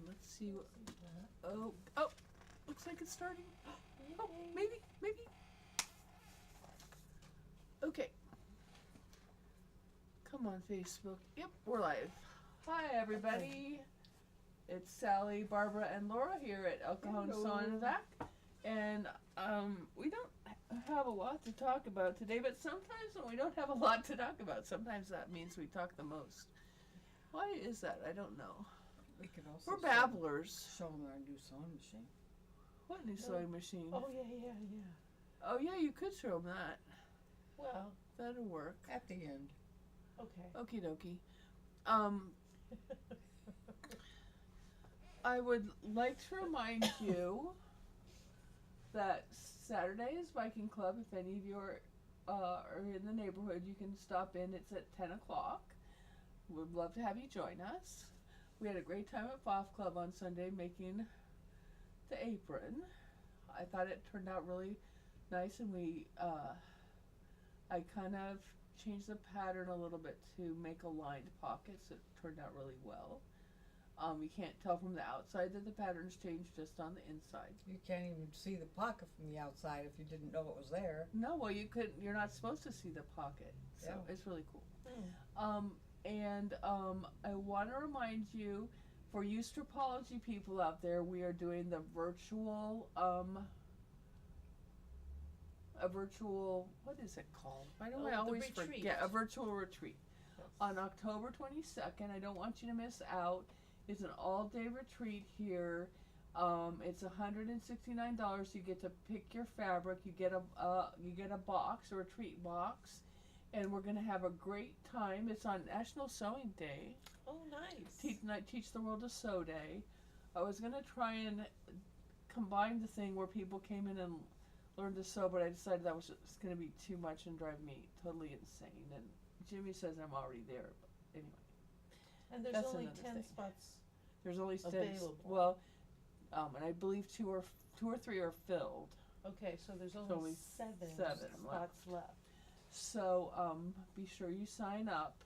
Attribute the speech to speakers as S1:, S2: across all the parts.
S1: let's see what. Oh, looks like it's starting. Oh, maybe. Okay. Come on, Facebook. Yep, we're live. Hi, everybody. It's Sally, Barbara, and Laura here at El Cajon Saw and Vac. And we don't have a lot to talk about today, but sometimes when we don't have a lot to talk about, sometimes that means we talk the most. Why is that? I don't know.
S2: We could also
S1: We're babblers.
S2: show them our new sewing machine.
S1: What new sewing machine?
S3: Oh, yeah.
S1: Oh, yeah, you could show them that.
S3: Well,
S1: That'll work.
S2: At the end.
S3: okay.
S1: Okie dokie. I would like to remind you that Saturday is Viking Club. If any of you are in the neighborhood, you can stop in. It's at 10 o'clock. We'd love to have you join us. We had a great time at FOF Club on Sunday making the apron. I thought it turned out really nice, and I kind of changed the pattern a little bit to make a lined pocket, so it turned out really well. You can't tell from the outside that the pattern's changed, just on the inside.
S2: You can't even see the pocket from the outside if you didn't know it was there.
S1: No, well, you're not supposed to see the pocket, so
S2: Yeah.
S1: it's really cool.
S3: Mm.
S1: I want to remind you, for you Strapology people out there, we are doing the virtual, what is it called? Why do I always forget? A virtual retreat.
S3: Yes.
S1: On October 22nd. I don't want you to miss out. It's an all-day retreat here. It's $169. You get to pick your fabric. You get a box, a retreat box, and we're gonna have a great time. It's on National Sewing Day.
S3: Oh, nice.
S1: Teach the World to Sew Day. I was gonna try and combine the thing where people came in and learned to sew, but I decided that was just gonna be too much and drive me totally insane. And Jimmy says I'm already there, but anyway.
S3: And there's
S1: That's
S3: only
S1: another
S3: 10
S1: thing.
S3: spots.
S1: There's only 10.
S3: Available.
S1: Well, and I believe two or three are filled.
S3: Okay, so there's
S1: only
S3: only seven
S1: seven
S3: spots left.
S1: So be sure you sign up,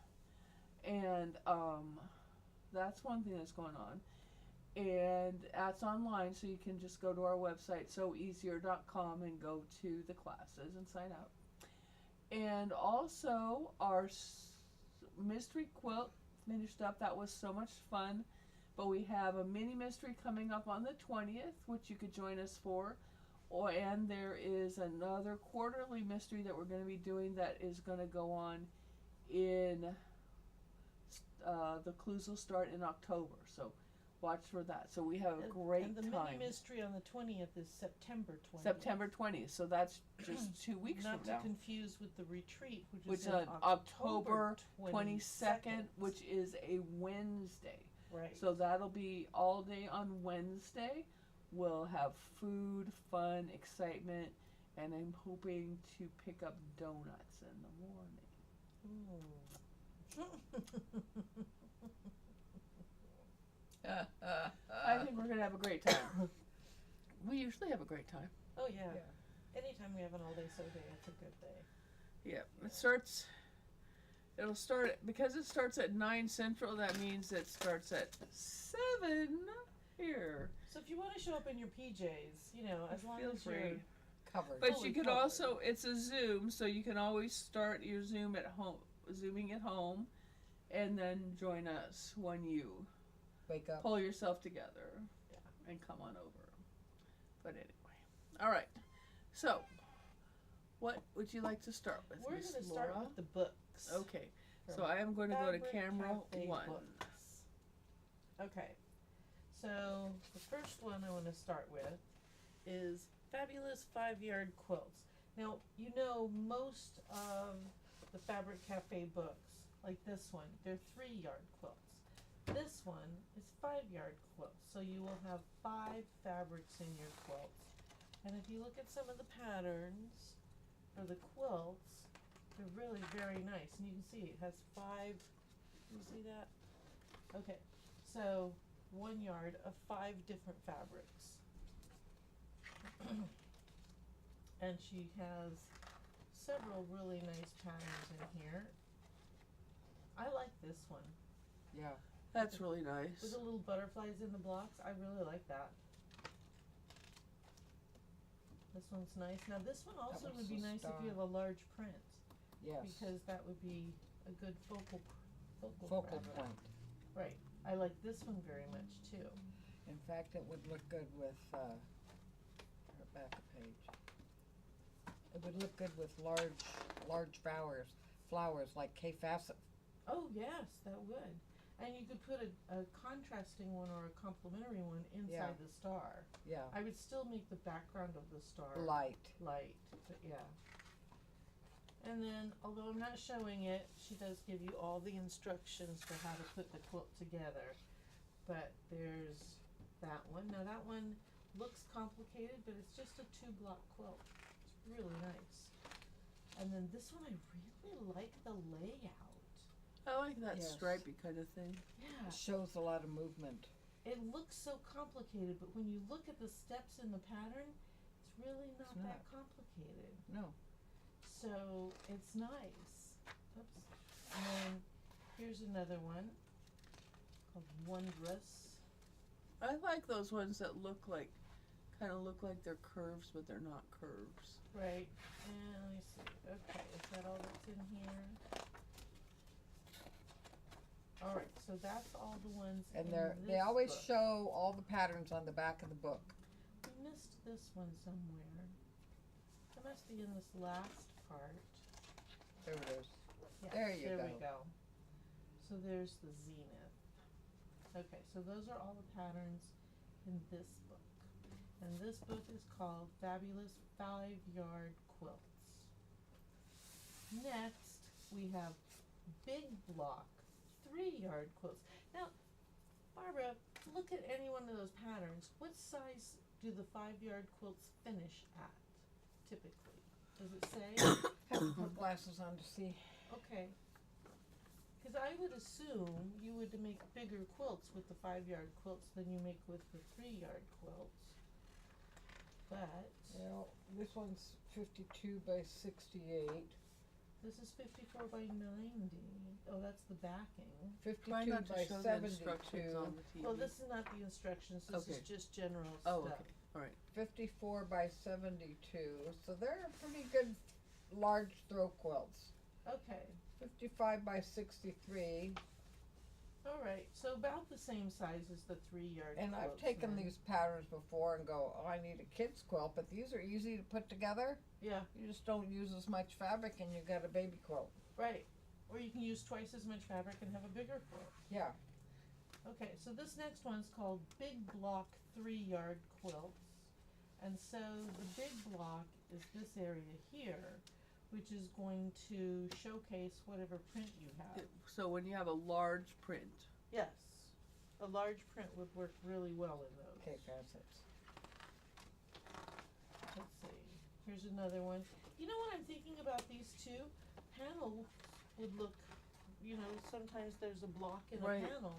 S1: and that's one thing that's going on. And that's online, so you can just go to our website, seweasier.com, and go to the classes and sign up. And also, our mystery quilt finished up. That was so much fun. But we have a mini mystery coming up on the 20th, which you could join us for. And there is another quarterly mystery that we're going to be doing that is going to go on in, the clues will start in October. So watch for that. So we have a great
S3: and the
S1: time.
S3: mini mystery on the 20th is September 20th.
S1: September 20th. So that's just 2 weeks
S3: Not
S1: from
S3: to
S1: now.
S3: confuse with the retreat, which
S1: Which
S3: is
S1: is
S3: on
S1: October 22nd, which is a Wednesday.
S3: right.
S1: So that'll be all day on Wednesday. We'll have food, fun, excitement, and I'm hoping to pick up donuts in the morning. I think we're going to have a great time. We usually have a great time.
S3: Oh yeah.
S2: Yeah.
S3: Anytime we have an all-day sew day, it's a good day.
S1: Yeah, it'll start, because it starts at 9 Central, that means it starts at 7 here.
S3: So if you want to show up in your PJs, as long
S1: Feel
S3: as
S1: free.
S3: you're
S2: Covered.
S1: But
S3: fully
S1: you could
S3: covered.
S1: also, it's a Zoom, so you can always start your Zoom at home, Zooming at home, and then join us when you
S2: Wake up.
S1: pull yourself together
S3: Yeah.
S1: and come on over. But anyway, all right. So, what would you like to start with,
S3: We're
S1: Miss
S3: going to start
S1: Laura?
S3: with the books.
S1: Okay, so
S3: From
S1: I am going to go to
S3: Fabric
S1: camera
S3: Cafe
S1: 1.
S3: Books. Okay, so the first one I want to start with is Fabulous 5-Yard Quilts. Now, most of the Fabric Cafe books, like this one, they're 3-yard quilts. This one is 5-yard quilts, so you will have 5 fabrics in your quilts. And if you look at some of the patterns for the quilts, they're really very nice. And you can see it has 5, can you see that? Okay, so 1 yard of 5 different fabrics. And she has several really nice patterns in here. I like this one.
S2: Yeah.
S1: That's really nice.
S3: with the little butterflies in the blocks. I really like that. This one's nice. Now this one also
S2: one's
S3: would be
S2: the
S3: nice if you
S2: star.
S3: have a large print,
S2: Yes.
S3: because that would be a good focal
S2: Focal
S3: print.
S2: point.
S3: Right. I like this one very much too.
S2: In fact, it would look good with, back a page. It would look good with large flowers like K. Facet.
S3: Oh yes, that would. And you could put a contrasting one or a complementary one inside the star.
S2: Yeah.
S3: I would still make the background of the star
S2: Light.
S3: light, but yeah. And then, although I'm not showing it, she does give you all the instructions for how to put the quilt together. But there's that one. Now that one looks complicated, but it's just a 2-block quilt. It's really nice. And then this one, I really like the layout.
S1: I like that
S2: Yes.
S1: stripey kind of thing.
S3: Yeah,
S2: It shows a lot of movement.
S3: it looks so complicated, but when you look at the steps in the pattern, it's really not
S2: not.
S3: that complicated.
S2: No.
S3: So it's nice. Oops. And then here's another one called Wondrous.
S1: I like those ones that look like, kind of look like they're curves, but they're not curves.
S3: Right. And let me see. Okay, is that all that's in here? Alright, so that's all the ones
S2: And
S3: in
S2: they
S3: this
S2: always
S3: book.
S2: show all the patterns on the back of the book.
S3: We missed this one somewhere. It must be in this last part.
S2: There it is.
S3: Yes,
S2: There you
S3: there
S2: go.
S3: we go. So there's the zenith. Okay, so those are all the patterns in this book. And this book is called Fabulous 5-Yard Quilts. Next, we have Big Block 3-Yard Quilts. Now, Barbara, look at any one of those patterns. What size do the 5-yard quilts finish at, typically? Does it say?
S2: Have to put glasses on to see.
S3: Okay. Because I would assume you would make bigger quilts with the 5-yard quilts than you make with the 3-yard quilts. But
S2: Well, this one's 52 by 68.
S3: this is 54 by 90. Oh, that's the backing.
S2: 52
S1: Try not to
S2: by
S1: show the
S2: 72.
S1: instructions on the TV.
S3: Well, this is not the instructions. This is
S1: Okay.
S3: just general
S1: Oh,
S3: stuff.
S1: okay. All right.
S2: 54 by 72. So they're pretty good large throw quilts.
S3: Okay.
S2: 55 by 63.
S3: All right. So about the same size as the 3-yard
S2: And I've
S3: quilts
S2: taken
S3: then.
S2: these patterns before and go, oh, I need a kid's quilt, but these are easy to put together.
S3: Yeah.
S2: You just don't use as much fabric and you got a baby quilt.
S3: Right. Or you can use twice as much fabric and have a bigger quilt.
S2: Yeah.
S3: Okay, so this next one's called Big Block 3-Yard Quilts. And so the big block is this area here, which is going to showcase whatever print you have.
S1: So when you have a large print,
S3: Yes, a large print would work really well in those.
S2: Okay, facets.
S3: Let's see, here's another one. You know what I'm thinking about these two? Panels would look, you know, sometimes there's a block in
S1: Right.
S3: a panel.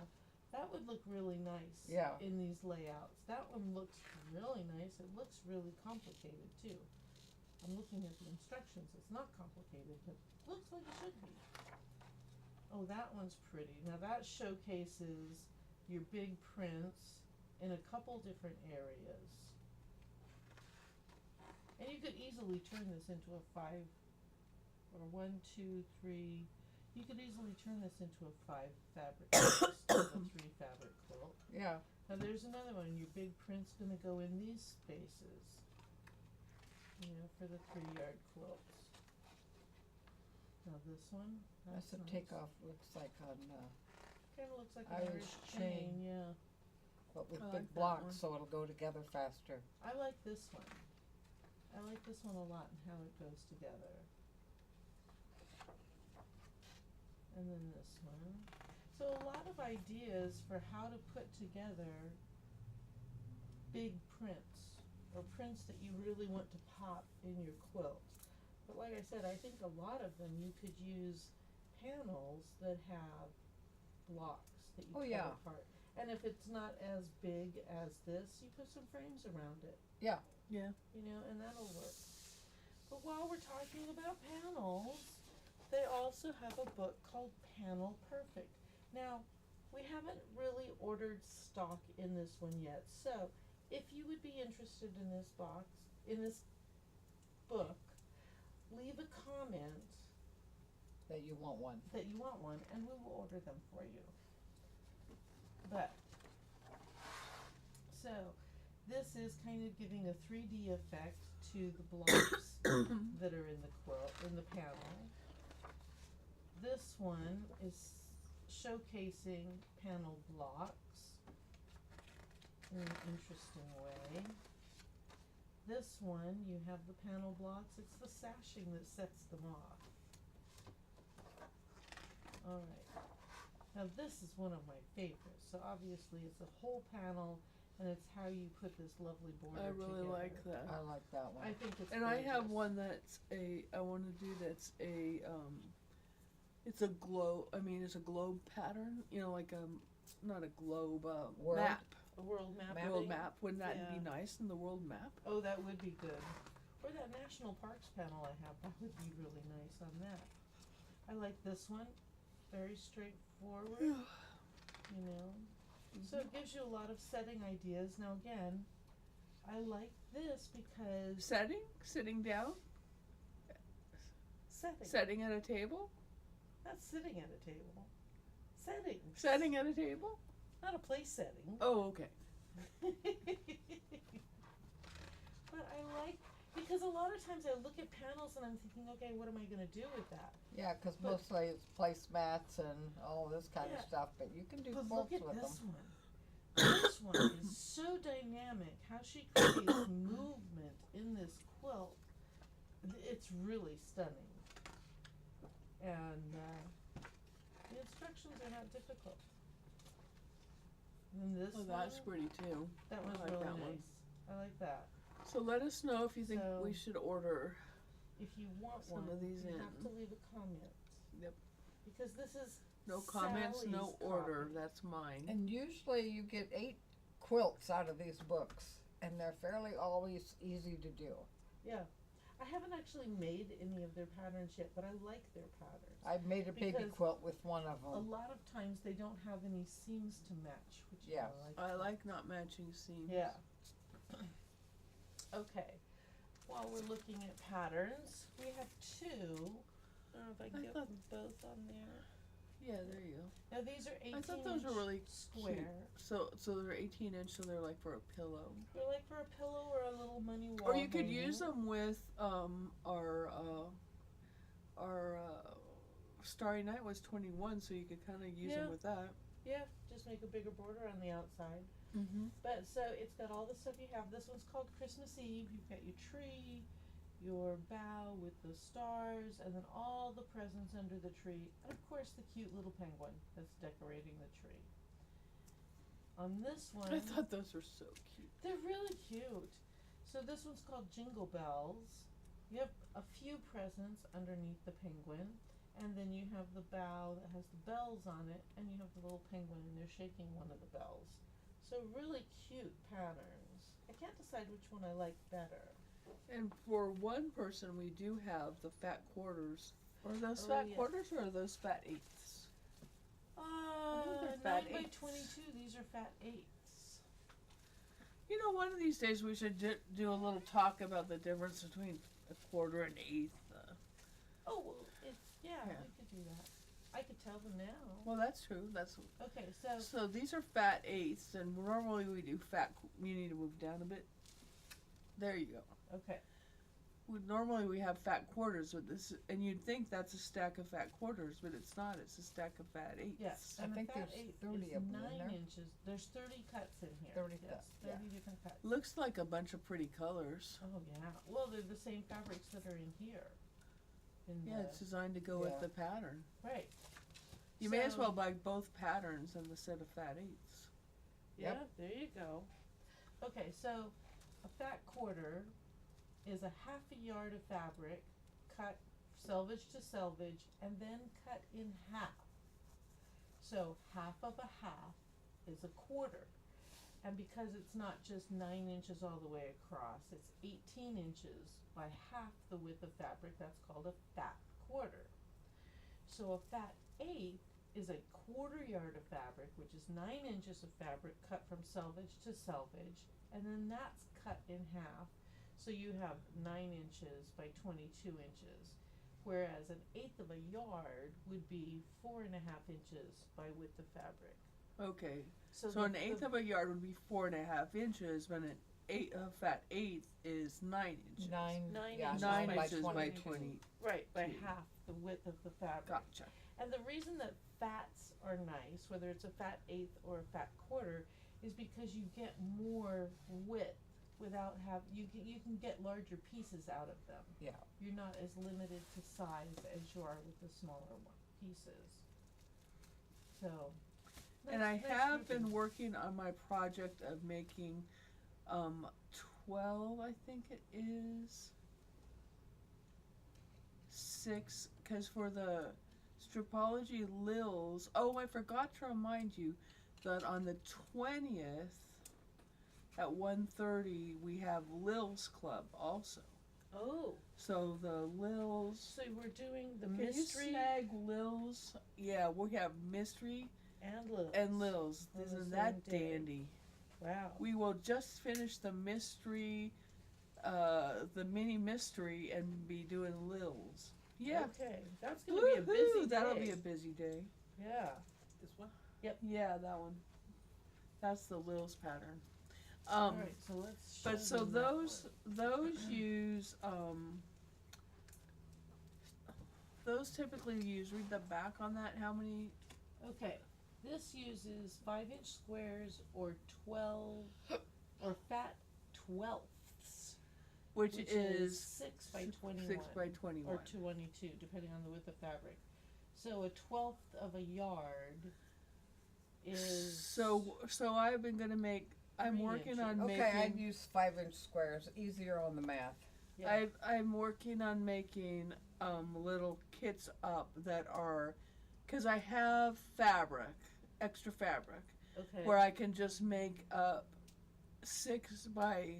S3: That would look really nice
S2: Yeah.
S3: in these layouts. That one looks really nice. It looks really complicated too. I'm looking at the instructions. It's not complicated, but looks like it should be. Oh, that one's pretty. Now that showcases your big prints in a couple different areas. And you could easily turn this into a 5 or 1, 2, 3. You could easily turn this into a 5 fabric quilt instead of a 3 fabric quilt.
S2: Yeah.
S3: Now there's another one. Your big print's gonna go in these spaces. You know, for the 3-yard quilts. Now this one,
S2: That's
S3: that's
S2: a
S3: nice.
S2: takeoff, looks like on,
S3: Kinda looks like an
S2: Irish
S3: Irish
S2: chain.
S3: chain, yeah.
S2: but with
S1: I
S2: big
S1: like that
S2: blocks
S1: one.
S2: so it'll go together faster.
S3: I like this one. I like this one a lot and how it goes together. And then this one. So a lot of ideas for how to put together big prints or prints that you really want to pop in your quilt. But like I said, I think a lot of them you could use panels that have blocks that you
S2: Oh,
S3: cut
S2: yeah.
S3: apart. And if it's not as big as this, you put some frames around it.
S1: yeah.
S3: You know, and that'll work. But while we're talking about panels, they also have a book called Panel Perfect. Now, We haven't really ordered stock in this one yet, so if you would be interested in this book, leave a comment
S2: That you want one.
S3: that you want one, and we will order them for you. But, so, this is kind of giving a 3D effect to the blocks that are in the quilt, in the panel. This one is showcasing panel blocks in an interesting way. This one, you have the panel blocks, it's the sashing that sets them off. Alright, now this is one of my favorites, so obviously it's a whole panel and it's how you put this lovely border
S1: I really
S3: together.
S1: like that.
S2: I like that one.
S3: I think it's
S1: And I have
S3: gorgeous.
S1: one that's I want to do that's it's a globe, it's a globe pattern, like not a globe,
S2: World?
S1: map,
S3: A world mapping.
S1: world map. Wouldn't that be
S3: Yeah.
S1: nice in the world map?
S3: Oh, that would be good. Or that national parks panel I have, that would be really nice on that. I like this one, very straightforward, you know. So it gives you a lot of setting ideas. Now again, I like this because
S1: Sitting down,
S3: setting,
S1: setting at a table,
S3: not sitting at a table. Settings.
S1: setting at a table.
S3: Not a place setting.
S1: Oh, okay.
S3: But I like, because a lot of times I look at panels and I'm thinking, okay, what am I gonna do with that?
S2: Yeah, 'cause
S3: But-
S2: mostly it's placemats and all this kind
S3: Yeah.
S2: of stuff, but you can do
S3: But
S2: quilts
S3: look at
S2: with
S3: this
S2: them.
S3: one. This one is so dynamic. How she creates movement in this quilt, it's really stunning. And the instructions are not difficult. And this
S1: Oh, that's
S3: one,
S1: pretty too.
S3: that
S1: I
S3: was
S1: like
S3: really
S1: that
S3: nice.
S1: one.
S3: I like that.
S1: So let us know if you think
S3: So-
S1: we should order.
S3: If you want
S1: Some
S3: one,
S1: of these
S3: you have
S1: in.
S3: to leave a comment.
S1: Yep.
S3: Because this is
S1: No comments, no
S3: Sally's
S1: order.
S3: copy.
S1: That's mine.
S2: And usually you get 8 quilts out of these books, and they're fairly always easy to do.
S3: Yeah. I haven't actually made any of their patterns yet, but I like their patterns.
S2: I've made a baby
S3: Because
S2: quilt with one of
S3: A
S2: them.
S3: lot of times they don't have any seams to match, which
S2: Yeah.
S3: I like.
S1: I like not matching seams.
S3: Yeah. Okay. While we're looking at patterns, we have two. I don't know if I can
S1: I
S3: get
S1: thought-
S3: them both on there.
S1: Yeah, there you go.
S3: Now these are 18
S1: I thought those were
S3: inch
S1: really
S3: square.
S1: cute. So they're 18 inch, so they're like for a pillow.
S3: They're like for a pillow or a little money wall.
S1: Or you could
S3: hanging.
S1: use them with our Starry Night was 21, so you could kind of use
S3: Yeah.
S1: them with that.
S3: Yeah, just make a bigger border on the outside.
S1: Mm-hmm.
S3: But so it's got all the stuff you have. This one's called Christmas Eve. You've got your tree, your bough with the stars, and then all the presents under the tree, and of course the cute little penguin that's decorating the tree. On this one,
S1: I thought those were so cute.
S3: they're really cute. So this one's called Jingle Bells. You have a few presents underneath the penguin, and then you have the bough that has the bells on it, and you have the little penguin, and they're shaking one of the bells. So really cute patterns. I can't decide which one I like better.
S1: And for one person, we do have the fat quarters. Are those
S3: Oh,
S1: fat
S3: yeah.
S1: quarters or are those fat eighths? they're
S3: 9
S1: fat
S3: by
S1: eighths.
S3: 22, these are fat eighths.
S1: You know, one of these days we should do a little talk about the difference between a quarter and eighth.
S3: Oh, well, yeah,
S1: Yeah.
S3: we could do that. I could tell them now.
S1: Well, that's true. That's
S3: Okay, so,
S1: so. These are fat eighths, and normally we do fat. You need to move down a bit. There you go.
S3: okay.
S1: Normally we have fat quarters with this, and you'd think that's a stack of fat quarters, but it's not. It's a stack of fat eighths.
S3: Yes,
S2: I
S3: and
S2: think
S3: the fat
S2: there's
S3: eighth
S2: 30
S3: is
S2: of them in
S3: 9
S2: there.
S3: inches. There's 30 cuts in here.
S2: 30
S3: yes,
S2: cuts,
S3: 30
S2: yeah.
S3: different cuts.
S1: Looks like a bunch of pretty colors.
S3: Oh yeah. Well, they're the same fabrics that are in here.
S1: Yeah, it's designed to go with
S2: Yeah.
S1: the pattern.
S3: right.
S1: You may as
S3: So-
S1: well buy both patterns and the set of fat eighths.
S3: Yeah,
S2: Yep.
S3: there you go. Okay, so a fat quarter is a half a yard of fabric cut selvage to selvage and then cut in half. So half of a half is a quarter. And because it's not just 9 inches all the way across, it's 18 inches by half the width of fabric, that's called a fat quarter. So a fat eighth is a quarter yard of fabric, which is 9 inches of fabric cut from selvage to selvage, and then that's cut in half. So you have 9 inches by 22 inches, whereas an eighth of a yard would be 4.5 inches by width of fabric.
S1: Okay. So
S3: the-
S1: an eighth of a yard would be 4.5 inches, but a fat eighth is 9 inches.
S2: Nine
S3: inches
S1: 9
S3: by
S1: inches by
S3: 22.
S1: 20.
S3: Right, by
S1: two.
S3: half the width of the fabric.
S1: Gotcha.
S3: And the reason that fats are nice, whether it's a fat eighth or a fat quarter, is because you get more width without you can get larger pieces out of them.
S2: Yeah.
S3: You're not as limited to size as you are with the smaller pieces. So.
S1: And I
S3: nice
S1: have been
S3: grouping.
S1: working on my project of making 12, I think it is. 6, because for the Stripology Lils, oh, I forgot to remind you that on the 20th at 1:30 we have Lils Club also.
S3: Oh,
S1: So the Lils.
S3: so we're doing the
S1: Can
S3: mystery
S1: you snag Lils? Yeah, we have mystery
S3: and Lils.
S1: and Lils.
S3: on the
S1: Isn't
S3: same
S1: that
S3: day.
S1: dandy?
S3: Wow.
S1: We will just finish the mystery, the mini mystery, and be doing Lils. Yeah.
S3: Okay, that's gonna be a busy
S1: Woohoo,
S3: day.
S1: that'll be a busy day.
S3: Yeah.
S4: This one?
S1: Yeah, that one. That's the Lils pattern.
S3: Alright, so let's show
S1: But so
S3: them that
S1: those use those typically use. Read the back on that. How many?
S3: one. Okay, this uses 5-inch squares or 12 or fat twelfths,
S1: Which is
S3: 6 by 21
S1: 6 by 21.
S3: or 22, depending on the width of fabric. So a 12th of a yard is
S1: So I've been gonna make. I'm
S3: 3
S1: working
S3: inches.
S1: on
S2: Okay,
S1: making.
S2: I'd use 5-inch squares, easier on the math.
S3: Yeah.
S1: I'm working on making little kits up that are, cause I have fabric, extra fabric,
S3: okay.
S1: where I can just make up 6 by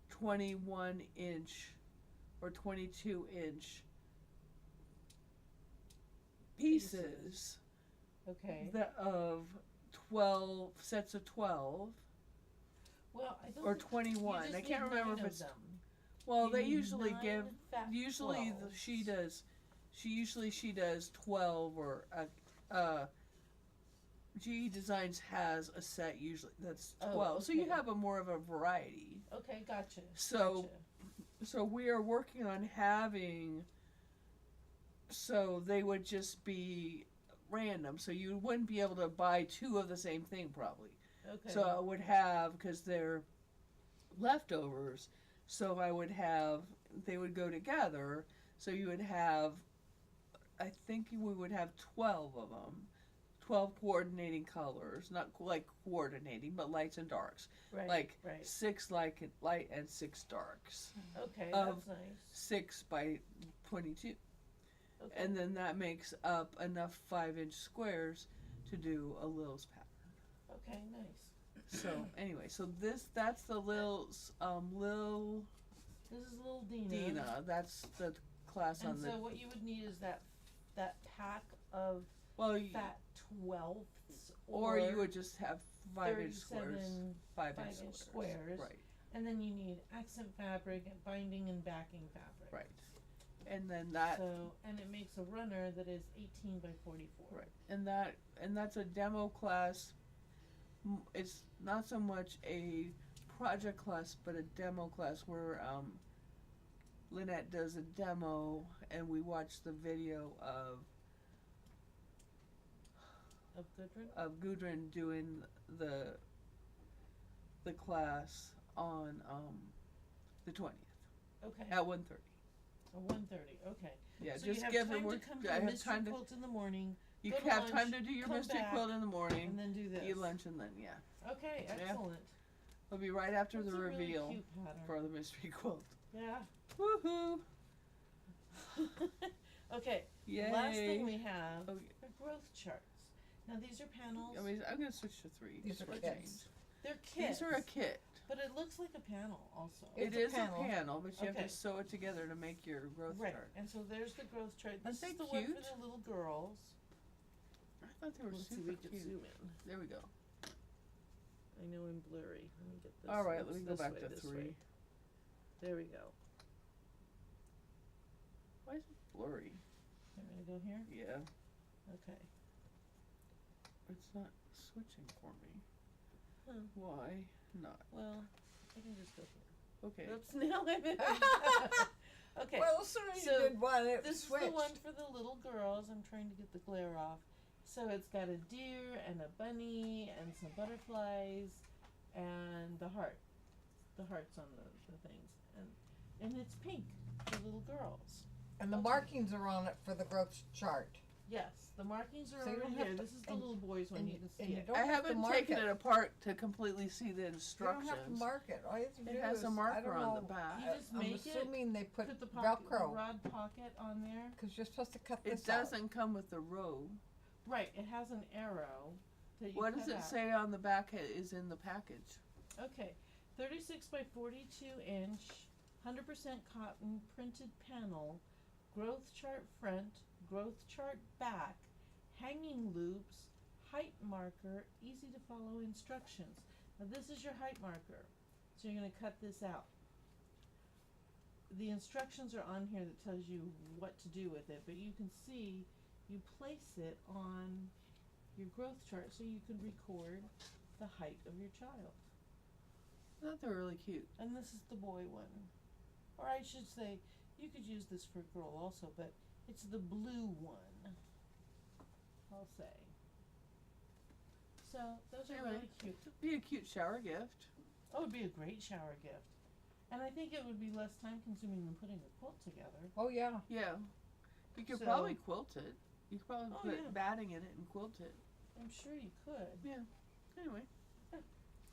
S1: 21 inch or 22 inch pieces
S3: Okay.
S1: that of 12 sets of 12
S3: Well, I don't
S1: or
S3: think-
S1: 21.
S3: you just
S1: I can't
S3: need
S1: remember
S3: 9
S1: if
S3: of
S1: it's
S3: them.
S1: well.
S3: You
S1: They
S3: need
S1: usually
S3: 9
S1: give.
S3: fat
S1: Usually she
S3: 12s.
S1: does. She does 12 or GE Designs has a set usually that's 12.
S3: Oh,
S1: So you
S3: okay.
S1: have a more of a variety.
S3: Okay, gotcha.
S1: So-
S3: gotcha.
S1: So we are working on having. So they would just be random. So you wouldn't be able to buy 2 of the same thing probably.
S3: Okay.
S1: So I would have, because they're leftovers, so I would have, they would go together. So you would have, I think we would have 12 of them, 12 coordinating colors, not like coordinating, but lights and darks.
S3: right,
S1: Like
S3: right.
S1: 6 light and 6 darks,
S3: Okay,
S1: of
S3: that's nice.
S1: 6 by 22.
S3: Okay.
S1: And then that makes up enough 5-inch squares to do a Lil's pattern.
S3: Okay, nice.
S1: So anyway, so that's the Lil
S3: This is little Dina.
S1: Dina. That's the class
S3: And
S1: on the.
S3: so what you would need is that pack of
S1: Well,
S3: fat twelfths,
S1: or you would just have 5-inch squares.
S3: 37
S1: 5-inch
S3: 5-inch squares.
S1: Right.
S3: and then you need accent fabric and binding and backing fabric.
S1: Right. And then that.
S3: So, and it makes a runner that is 18 by 44.
S1: Right. And that's a demo class. It's not so much a project class, but a demo class where Lynette does a demo, and we watch the video
S3: Of Goodrin?
S1: of Gudrun doing the class on the 20th
S3: Okay.
S1: at 1:30.
S3: 1:30. Okay.
S1: Yeah,
S3: So
S1: just
S3: you have
S1: give
S3: time
S1: them.
S3: to come to
S1: I
S3: the
S1: have
S3: mystery
S1: time to.
S3: quilt in the morning
S1: You
S3: go to
S1: have time
S3: lunch,
S1: to do your
S3: come
S1: mystery
S3: back,
S1: quilt in the morning.
S3: and then do this.
S1: Eat lunch and then yeah,
S3: Okay, excellent.
S1: it'll be right after
S3: That's
S1: the
S3: a really
S1: reveal
S3: cute pattern.
S1: for the mystery quilt.
S3: Yeah.
S1: Woohoo!
S3: Okay.
S1: Yay!
S3: Last thing we have
S1: Oh,
S3: are growth charts. Now these are panels.
S1: I mean, I'm gonna switch to 3.
S2: These are
S1: for a
S2: kits.
S1: change.
S3: They're kits.
S1: These are a kit.
S3: But it looks like a panel also.
S2: It's
S1: It
S2: a
S1: is
S2: panel.
S1: a panel, but you have
S3: Okay.
S1: to sew it together to make your growth
S3: Right.
S1: chart.
S3: And so there's the growth chart. This
S1: Aren't
S3: is
S1: they
S3: the one for
S1: cute?
S3: the little girls.
S1: thought they were
S3: Let's see if
S1: super
S3: we can
S1: cute.
S3: zoom in.
S1: There we go.
S3: I know I'm blurry. Let me get this.
S1: All right,
S3: oops,
S1: let me go
S3: this
S1: back
S3: way,
S1: to
S3: this
S1: 3.
S3: way. There we go.
S1: Why is it blurry?
S3: I'm gonna go here.
S1: Yeah,
S3: Okay.
S1: it's not switching for me.
S3: Huh.
S1: Why not?
S3: Well, I can just go here.
S1: Okay.
S3: Oops. Now I'm in. Okay.
S2: Well, as soon as
S3: so
S2: you did one, it
S3: This
S2: switched.
S3: is the one for the little girls. I'm trying to get the glare off. So it's got a deer and a bunny and some butterflies and the heart. The hearts on the things. And it's pink for little girls.
S2: And the
S3: Okay.
S2: markings are on it for the growth chart.
S3: Yes, the markings are
S2: So you
S3: over
S2: don't have
S3: here.
S2: to-
S3: This is the
S2: and-
S3: little boys one.
S2: and
S3: You
S2: you-
S3: can
S2: and
S3: see
S2: you
S3: it.
S2: don't
S1: I
S2: have to
S1: haven't
S2: mark
S1: taken
S2: it.
S1: it apart to completely see the
S2: You don't
S1: instructions.
S2: have to mark it. All you have to do
S1: It has
S2: is,
S1: a
S2: I
S1: marker
S2: don't
S1: on the
S2: know,
S1: back.
S3: You just
S2: I'm
S3: make it,
S2: assuming they put
S3: the pocket, the
S2: Velcro,
S3: rod pocket on there.
S2: because you're supposed to cut this
S1: It doesn't come with the row.
S3: Right, it has an arrow that you
S1: What
S3: cut
S1: does it
S3: out.
S1: say on the back is in the package?
S3: Okay, 36 by 42 inch, 100% cotton printed panel, growth chart front, growth chart back, hanging loops, height marker, easy to follow instructions. Now this is your height marker, so you're going to cut this out. The instructions are on here that tells you what to do with it, but you can see you place it on your growth chart so you can record the height of your child.
S1: I thought they were really cute.
S3: And this is the boy one. Or I should say, you could use this for a girl also, but it's the blue one, I'll say. So, those are
S1: Anyway.
S3: really cute.
S1: It'd be a cute shower gift.
S3: Oh, it'd be a great shower gift. And I think it would be less time consuming than putting a quilt together.
S2: oh yeah,
S1: Yeah. You could
S3: So-
S1: probably quilt it. You could probably
S3: Oh,
S1: put
S3: yeah.
S1: batting in it and quilt it.
S3: I'm sure you could.
S1: Anyway.
S3: So,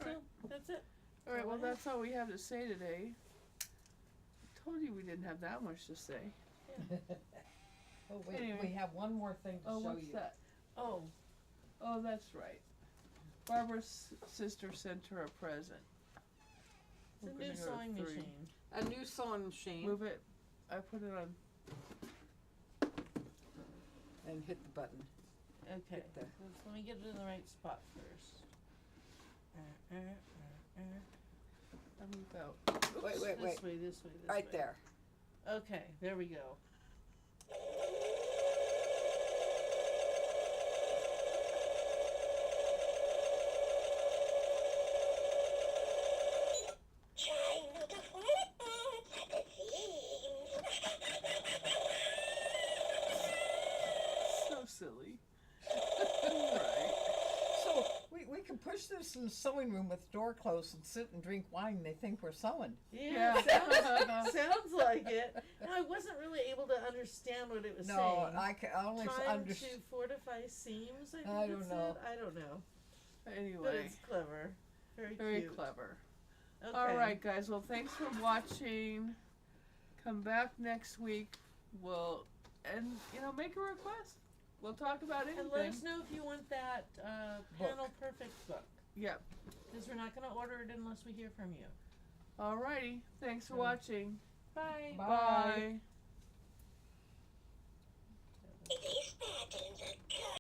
S1: Alright.
S3: that's it.
S1: All right,
S3: Go
S1: well,
S3: ahead.
S1: that's all we have to say today. I told you we didn't have that much to say.
S2: oh wait,
S1: Anyway.
S2: we have one more thing to
S1: Oh,
S2: show
S1: what's
S2: you.
S1: that?
S3: Oh,
S1: Oh, that's right. Barbara's sister sent her a present.
S3: it's a
S1: We're
S3: new
S1: gonna go to
S3: sewing
S1: 3.
S3: machine.
S2: A new sewing machine.
S1: Move it. I put it on.
S2: And hit the button.
S3: Okay,
S2: Hit the-
S3: let me get it in the right spot first.
S1: I move out.
S2: Wait,
S3: This
S2: wait.
S3: way, this way, this
S2: Right
S3: way.
S2: there.
S3: Okay, there we go.
S4: Try not to fall apart at the seams.
S1: So silly. Right.
S2: So we can push this in the sewing room with the door closed and sit and drink wine. They think we're sewing.
S3: Yeah,
S1: Yeah.
S3: sounds like it. Now, I wasn't really able to understand what it was
S2: No,
S3: saying.
S2: I only
S3: Time
S2: understand.
S3: to fortify seams, I think
S2: I
S3: it
S2: don't
S3: said.
S2: know.
S3: I don't know. But
S1: Anyway,
S3: it's clever. Very
S1: very
S3: cute.
S1: clever.
S3: Okay.
S1: All right, guys. Well, thanks for watching. Come back next week. We'll make a request. We'll talk about anything.
S3: And let us know if you want that Panel Perfect book.
S1: Yep.
S3: Because we're not going to order it unless we hear from you.
S1: Alrighty. Thanks for
S3: Okay.
S1: watching.
S3: Bye.
S2: Bye.
S1: Bye.
S4: It is bad to